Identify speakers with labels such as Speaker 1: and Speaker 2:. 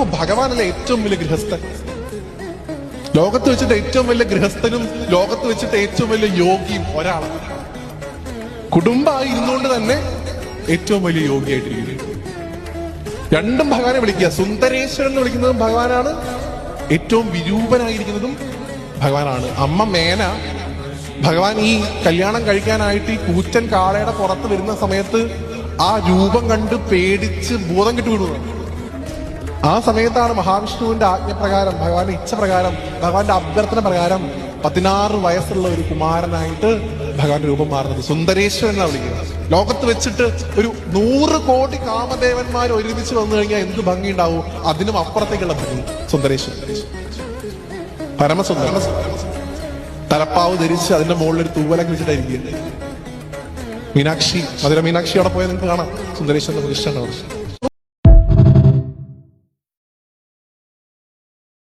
Speaker 1: നോക്കൂ, ഭഗവാനല്ലേ ഏറ്റവും വലിയ ഗൃഹസ്ഥൻ. ലോകത്ത് വെച്ചിട്ട് ഏറ്റവും വലിയ ഗൃഹസ്ഥനും ലോകത്ത് വെച്ചിട്ട് ഏറ്റവും വലിയ യോഗിയും ഒരാളാണ്. കുടുംബമായി ഇരുന്നുകൊണ്ട് തന്നെ ഏറ്റവും വലിയ യോഗിയായിട്ടിരിക്കുന്നത്. രണ്ടും ഭഗവാനെ വിളിക്കുക. സുന്ദരേശ്വരൻ എന്ന് വിളിക്കുന്നതും ഭഗവാനാണ്, ഏറ്റവും വിരൂപനായിരിക്കുന്നതും ഭഗവാനാണ്. അമ്മ മേന ഭഗവാൻ ഈ കല്യാണം കഴിക്കാനായിട്ട് ഈ കൂറ്റൻ കാളയുടെ പുറത്ത് വരുന്ന സമയത്ത് ആ രൂപം കണ്ട് പേടിച്ച് ബോധം കെട്ടുവിടുന്നു. ആ സമയത്താണ് മഹാവിഷ്ണുവിന്റെ ആജ്ഞപ്രകാരം, ഭഗവാന്റെ ഇച്ഛപ്രകാരം, ഭഗവാന്റെ അഭ്യർത്ഥന പ്രകാരം 16 വയസ്സുള്ള ഒരു കുമാരനായിട്ട് ഭഗവാന്റെ രൂപം മാറുന്നത്. സുന്ദരേശ്വരൻ എന്നാണ് വിളിക്കുന്നത്. ലോകത്ത് വെച്ചിട്ട് ഒരു 100 കോടി കാമദേവന്മാർ ഒരുമിച്ച് വന്നു കഴിഞ്ഞാൽ എന്ത് ഭംഗി ഉണ്ടാവും, അതിനും അപ്പുറത്തേക്കുള്ള ഭംഗി സുന്ദരേശ്വരൻ. പരമസുന്ദരൻ. തലപ്പാവ് ധരിച്ച് അതിന്റെ മുകളിൽ ഒരു തൂവലൊക്കെ വെച്ചിട്ടായിരിക്കും. മീനാക്ഷി, മധുര മീനാക്ഷി അവിടെ പോയാൽ നിങ്ങൾക്ക് കാണാം സുന്ദരേശ്വരന്റെ പ്രതിഷ്ഠ.